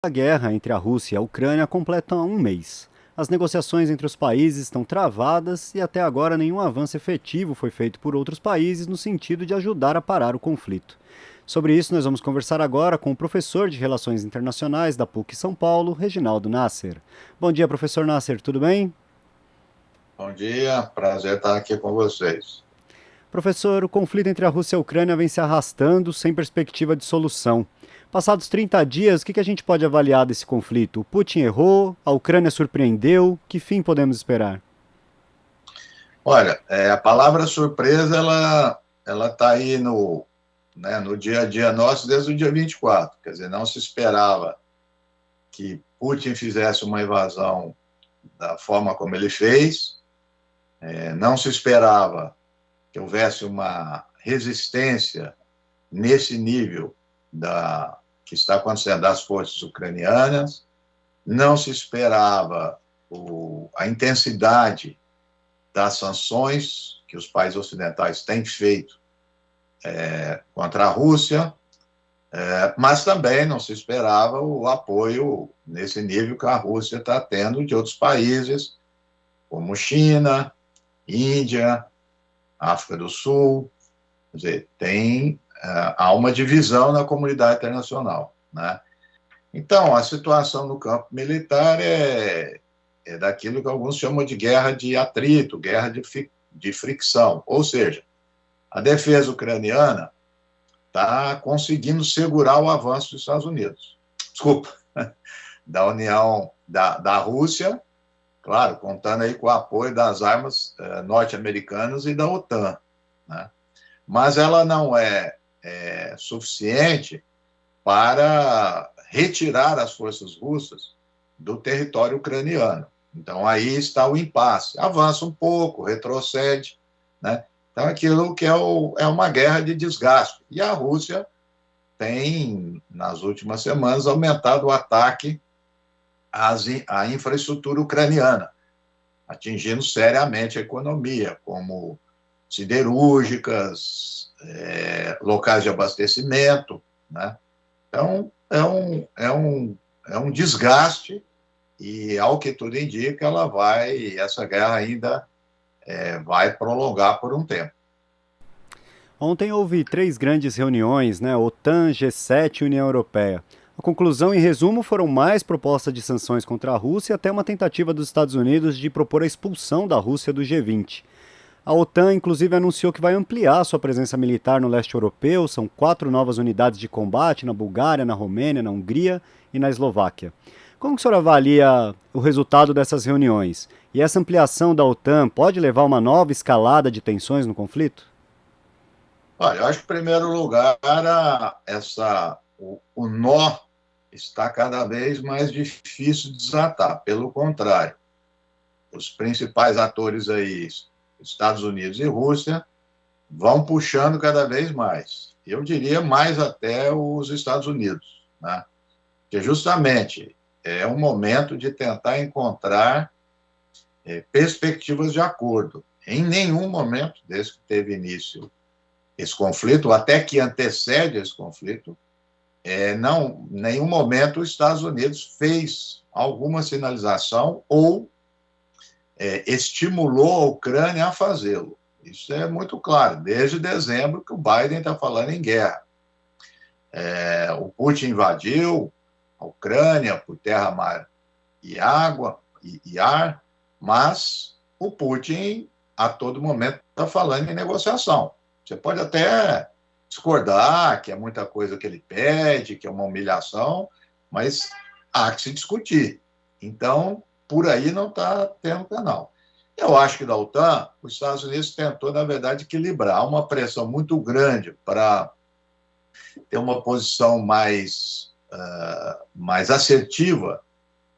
A guerra entre a Rússia e a Ucrânia completa um mês. As negociações entre os países estão travadas e até agora nenhum avanço efetivo foi feito por outros países no sentido de ajudar a parar o conflito. Sobre isso, nós vamos conversar agora com o professor de Relações Internacionais da PUC São Paulo, Reginaldo Nasser. Bom dia, professor Nasser, tudo bem? Bom dia, prazer estar aqui com vocês. Professor, o conflito entre a Rússia e a Ucrânia vem se arrastando sem perspectiva de solução. Passados 30 dias, o que a gente pode avaliar desse conflito? O Putin errou? A Ucrânia surpreendeu? Que fim podemos esperar? Olha, a palavra surpresa, ela está aí no dia a dia nosso desde o dia 24. Quer dizer, não se esperava que Putin fizesse uma invasão da forma como ele fez, não se esperava que houvesse uma resistência nesse nível que está acontecendo das forças ucranianas, não se esperava a intensidade das sanções que os países ocidentais têm feito contra a Rússia, mas também não se esperava o apoio nesse nível que a Rússia está tendo de outros países, como China, Índia, África do Sul. Quer dizer, há uma divisão na comunidade internacional, né? Então, a situação no campo militar é daquilo que alguns chamam de guerra de atrito, guerra de fricção. Ou seja, a defesa ucraniana está conseguindo segurar o avanço dos Estados Unidos. Desculpa, da União, da Rússia, claro, contando aí com o apoio das armas norte-americanas e da OTAN, né? Mas ela não é suficiente para retirar as forças russas do território ucraniano. Então, aí está o impasse. Avança um pouco, retrocede, né? Então, aquilo que é uma guerra de desgaste. E a Rússia tem, nas últimas semanas, aumentado o ataque à infraestrutura ucraniana, atingindo seriamente a economia, como siderúrgicas, locais de abastecimento, né? Então, é um desgaste e, ao que tudo indica, essa guerra ainda vai prolongar por um tempo. Ontem houve três grandes reuniões, né? OTAN, G7 e União Europeia. A conclusão, em resumo, foram mais propostas de sanções contra a Rússia, até uma tentativa dos Estados Unidos de propor a expulsão da Rússia do G20. A OTAN, inclusive, anunciou que vai ampliar sua presença militar no leste europeu. São 4 novas unidades de combate na Bulgária, na Romênia, na Hungria e na Eslováquia. Como que o senhor avalia o resultado dessas reuniões? E essa ampliação da OTAN pode levar a uma nova escalada de tensões no conflito? Olha, eu acho que, em primeiro lugar, o nó está cada vez mais difícil de desatar. Pelo contrário, os principais atores aí, Estados Unidos e Rússia, vão puxando cada vez mais. Eu diria mais até os Estados Unidos, né? Que justamente é um momento de tentar encontrar perspectivas de acordo. Em nenhum momento, desde que teve início esse conflito, ou até que antecede esse conflito, não, em nenhum momento os Estados Unidos fez alguma sinalização ou estimulou a Ucrânia a fazê-lo. Isso é muito claro, desde dezembro que o Biden está falando em guerra. O Putin invadiu a Ucrânia por terra, mar e água e ar, mas o Putin a todo momento está falando em negociação. Você pode até discordar que é muita coisa que ele pede, que é uma humilhação, mas há que se discutir. Então, por aí não está tendo canal. Eu acho que da OTAN, os Estados Unidos tentou, na verdade, equilibrar uma pressão muito grande para ter uma posição mais assertiva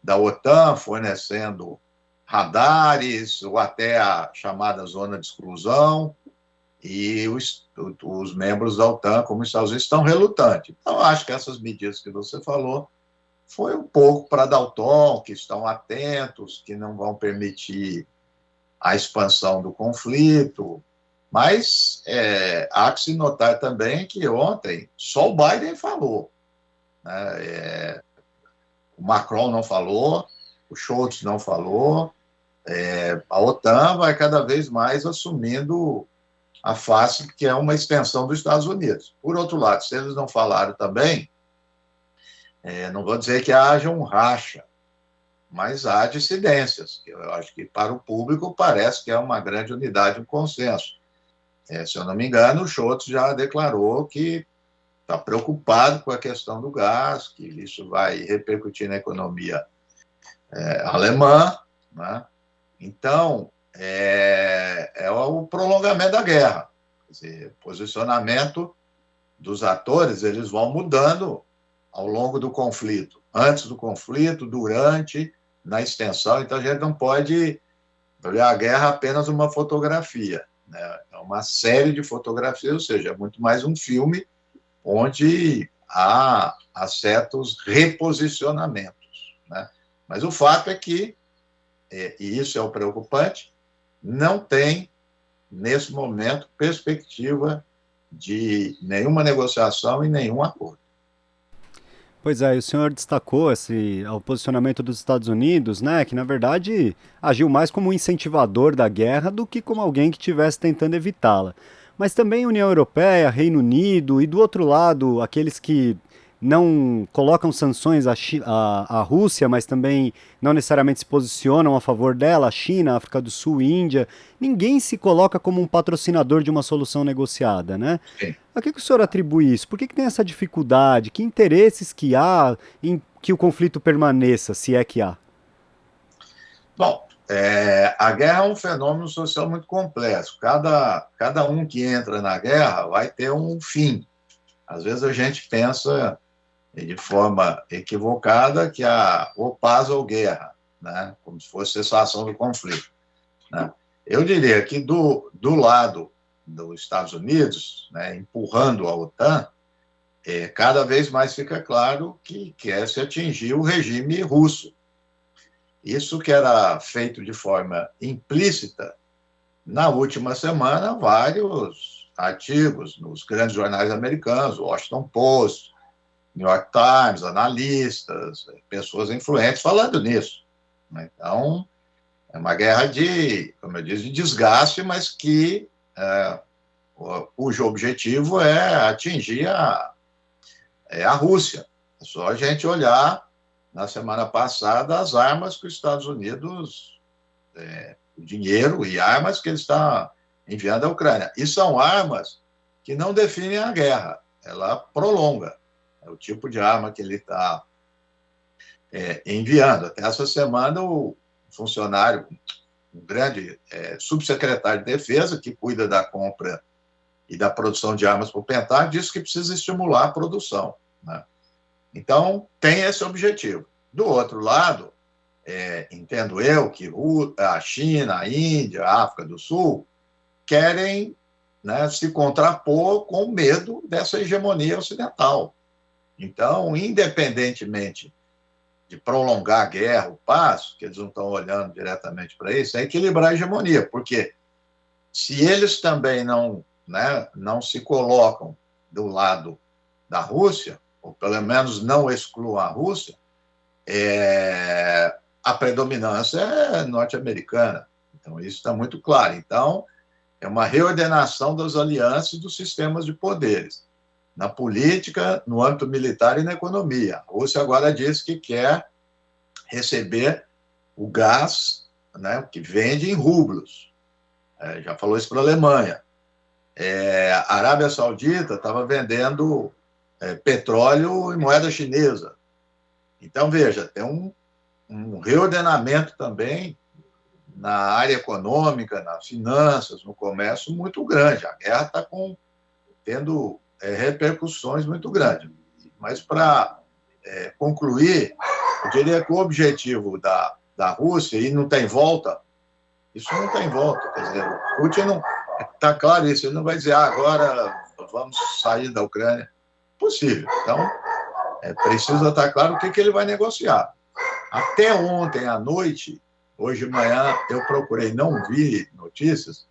da OTAN, fornecendo radares ou até a chamada zona de exclusão, e os membros da OTAN, como os Estados Unidos, estão relutantes. Então, acho que essas medidas que você falou foi um pouco para dar o tom, que estão atentos, que não vão permitir a expansão do conflito. Mas há que se notar também que ontem só o Biden falou, né? o Macron não falou, o Scholz não falou, a OTAN vai cada vez mais assumindo a face que é uma extensão dos Estados Unidos. Por outro lado, se eles não falaram também, não vou dizer que haja um racha, mas há dissidências, que eu acho que para o público parece que é uma grande unidade, um consenso. Se eu não me engano, o Scholz já declarou que está preocupado com a questão do gás, que isso vai repercutir na economia alemã, né? Então, é o prolongamento da guerra. Quer dizer, o posicionamento dos atores, eles vão mudando ao longo do conflito. Antes do conflito, durante, na extensão. Então, a gente não pode olhar a guerra apenas uma fotografia, né? É uma série de fotografias, ou seja, é muito mais um filme onde há certos reposicionamentos, né? Mas o fato é que, e isso é o preocupante, não tem, nesse momento, perspectiva de nenhuma negociação e nenhum acordo. Pois é, e o senhor destacou o posicionamento dos Estados Unidos, né, que na verdade agiu mais como um incentivador da guerra do que como alguém que estivesse tentando evitá-la. Mas também União Europeia, Reino Unido e do outro lado, aqueles que não colocam sanções à Rússia, mas também não necessariamente se posicionam a favor dela, a China, a África do Sul e Índia, ninguém se coloca como um patrocinador de uma solução negociada, né? Sim. A que o senhor atribui isso? Por que tem essa dificuldade? Que interesses que há em que o conflito permaneça, se é que há? Bom, a guerra é um fenômeno social muito complexo. Cada um que entra na guerra vai ter um fim. Às vezes a gente pensa de forma equivocada que ou paz ou guerra, né? Como se fosse cessação do conflito, né? Eu diria que do lado dos Estados Unidos, né, empurrando a OTAN, cada vez mais fica claro que quer se atingir o regime russo. Isso que era feito de forma implícita, na última semana, vários artigos nos grandes jornais americanos, Washington Post, New York Times, analistas, pessoas influentes falando nisso, né? Então, é uma guerra como eu disse, de desgaste, mas cujo objetivo é atingir a Rússia. É só a gente olhar, na semana passada, as armas que os Estados Unidos, o dinheiro e armas que ele está enviando à Ucrânia. E são armas que não definem a guerra, ela prolonga. É o tipo de arma que ele está enviando. Até essa semana, o funcionário, um grande subsecretário de Defesa, que cuida da compra e da produção de armas para o Pentágono, disse que precisa estimular a produção, né? Então, tem esse objetivo. Do outro lado, entendo eu que a China, a Índia, a África do Sul querem, né, se contrapor com medo dessa hegemonia ocidental. Então, independentemente de prolongar a guerra, o paz, que eles não estão olhando diretamente para isso, é equilibrar a hegemonia, porque se eles também não se colocam do lado da Rússia, ou pelo menos não excluam a Rússia, a predominância é norte-americana. Então, isso está muito claro. Então, é uma reordenação das alianças e dos sistemas de poderes, na política, no âmbito militar e na economia. A Rússia agora diz que quer receber o gás, né, que vende em rublos. Já falou isso para a Alemanha. A Arábia Saudita estava vendendo petróleo em moeda chinesa. Então, veja, tem um reordenamento também na área econômica, nas finanças, no comércio, muito grande. A guerra está tendo repercussões muito grandes. Mas, para concluir, eu diria que o objetivo da Rússia, e não tem volta, isso não tem volta. Quer dizer, o Putin não está claro isso, ele não vai dizer agora vamos sair da Ucrânia. Possível. Então, precisa estar claro o que ele vai negociar. Até ontem à noite, hoje de manhã, eu procurei, não vi notícias,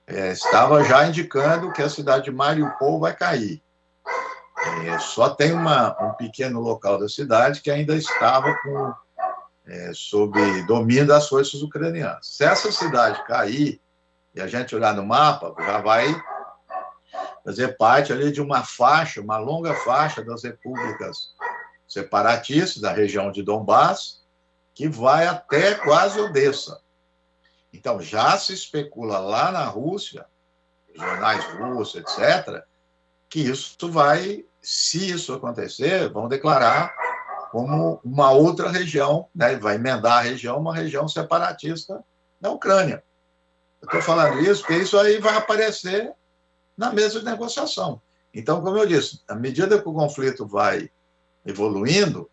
estava já indicando que a cidade de Mariupol vai cair. Só tem um pequeno local da cidade que ainda estava sob domínio das forças ucranianas. Se essa cidade cair, e a gente olhar no mapa, já vai fazer parte ali de uma faixa, uma longa faixa das repúblicas separatistas da região de Donbass, que vai até quase Odessa. Então, já se especula lá na Rússia, jornais russos, etc., que isso vai, se isso acontecer, vão declarar como uma outra região, né? Vai emendar a região, uma região separatista da Ucrânia. Eu estou falando isso porque isso aí vai aparecer na mesa de negociação. Então, como eu disse, à medida que o conflito vai evoluindo,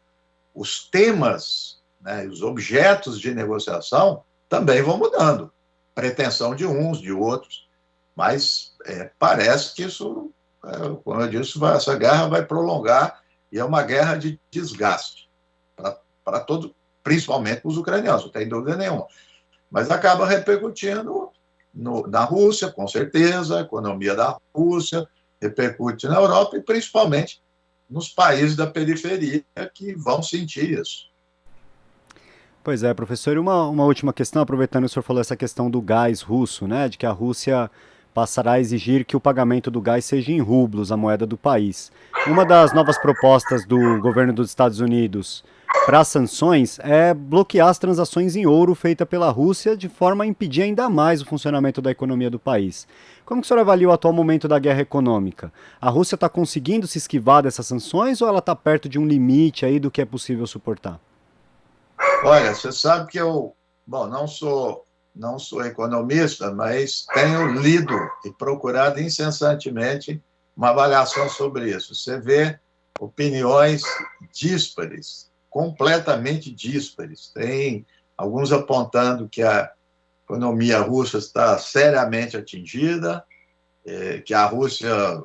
os temas, né, os objetos de negociação também vão mudando. Pretensão de uns, de outros, mas parece que isso, como eu disse, essa guerra vai prolongar e é uma guerra de desgaste para todos, principalmente os ucranianos, não tem dúvida nenhuma. Mas acaba repercutindo na Rússia, com certeza, a economia da Rússia, repercute na Europa e principalmente nos países da periferia que vão sentir isso. Pois é, professor, e uma última questão, aproveitando que o senhor falou essa questão do gás russo, né, de que a Rússia passará a exigir que o pagamento do gás seja em rublos, a moeda do país. Uma das novas propostas do governo dos Estados Unidos para as sanções é bloquear as transações em ouro feitas pela Rússia, de forma a impedir ainda mais o funcionamento da economia do país. Como que o senhor avalia o atual momento da guerra econômica? A Rússia está conseguindo se esquivar dessas sanções ou ela está perto de um limite aí do que é possível suportar? Olha, você sabe que eu, não sou economista, mas tenho lido e procurado incessantemente uma avaliação sobre isso. Você vê opiniões díspares, completamente díspares. Tem alguns apontando que a economia russa está seriamente atingida, que a Rússia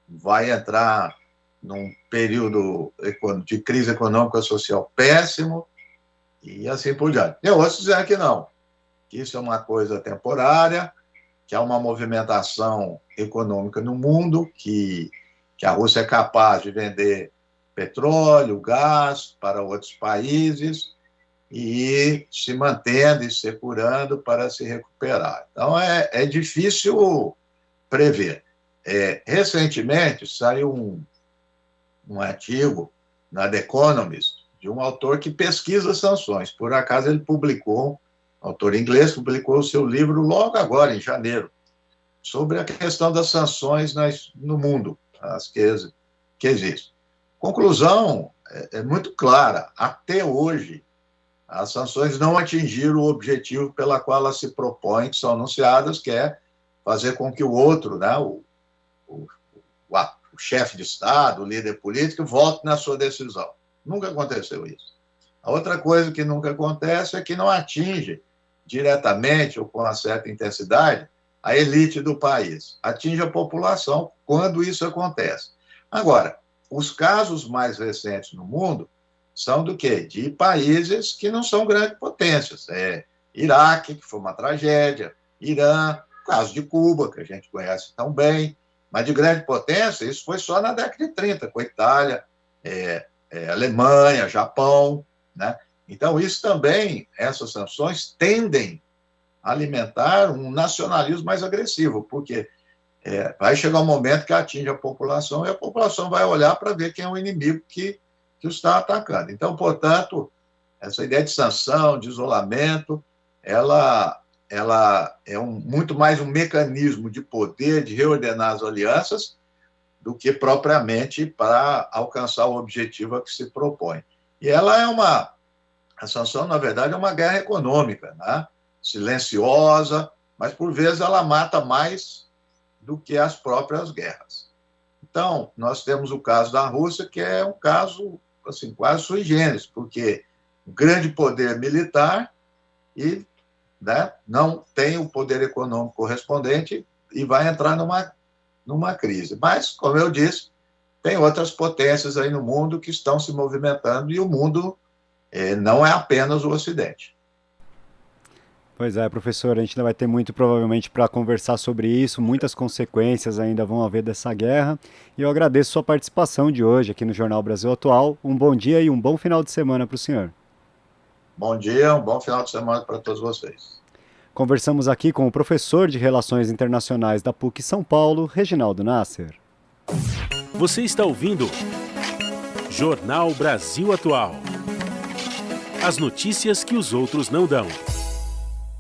vai entrar num período de crise econômica e social péssimo, e assim por diante. E outros dizem que não, que isso é uma coisa temporária, que há uma movimentação econômica no mundo, que a Rússia é capaz de vender petróleo, gás para outros países e se mantendo e se curando para se recuperar. Então, é difícil prever. Recentemente, saiu um artigo na The Economist de um autor que pesquisa sanções. Por acaso, ele publicou, autor inglês, publicou o seu livro logo agora, em janeiro, sobre a questão das sanções no mundo, as que existem. Conclusão é muito clara. Até hoje, as sanções não atingiram o objetivo pela qual elas se propõem, que são anunciadas, que é fazer com que o outro, né, o chefe de Estado, o líder político, volte na sua decisão. Nunca aconteceu isso. A outra coisa que nunca acontece é que não atinge diretamente ou com uma certa intensidade a elite do país. Atinge a população quando isso acontece. Agora, os casos mais recentes no mundo são do quê? De países que não são grandes potências. Iraque, que foi uma tragédia, Irã, o caso de Cuba, que a gente conhece tão bem, mas de grande potência, isso foi só na década de 30, com a Itália, Alemanha, Japão, né? Então, isso também, essas sanções tendem a alimentar um nacionalismo mais agressivo, porque vai chegar um momento que atinge a população e a população vai olhar para ver quem é o inimigo que o está atacando. Então, portanto, essa ideia de sanção, de isolamento, ela é muito mais um mecanismo de poder, de reordenar as alianças, do que propriamente para alcançar o objetivo a que se propõe. E a sanção, na verdade, é uma guerra econômica, né? Silenciosa, mas, por vezes, ela mata mais do que as próprias guerras. Então, nós temos o caso da Rússia, que é um caso assim, quase sui generis, porque um grande poder militar e, né, não tem o poder econômico correspondente e vai entrar numa crise. Mas, como eu disse, tem outras potências aí no mundo que estão se movimentando e o mundo não é apenas o Ocidente. Pois é, professor, a gente ainda vai ter muito provavelmente para conversar sobre isso, muitas consequências ainda vão haver dessa guerra. E eu agradeço sua participação de hoje aqui no Jornal Brasil Atual. Um bom dia e um bom final de semana para o senhor. Bom dia, um bom final de semana para todos vocês. Conversamos aqui com o professor de Relações Internacionais da PUC São Paulo, Reginaldo Nasser. Você está ouvindo Jornal Brasil Atual. As notícias que os outros não dão.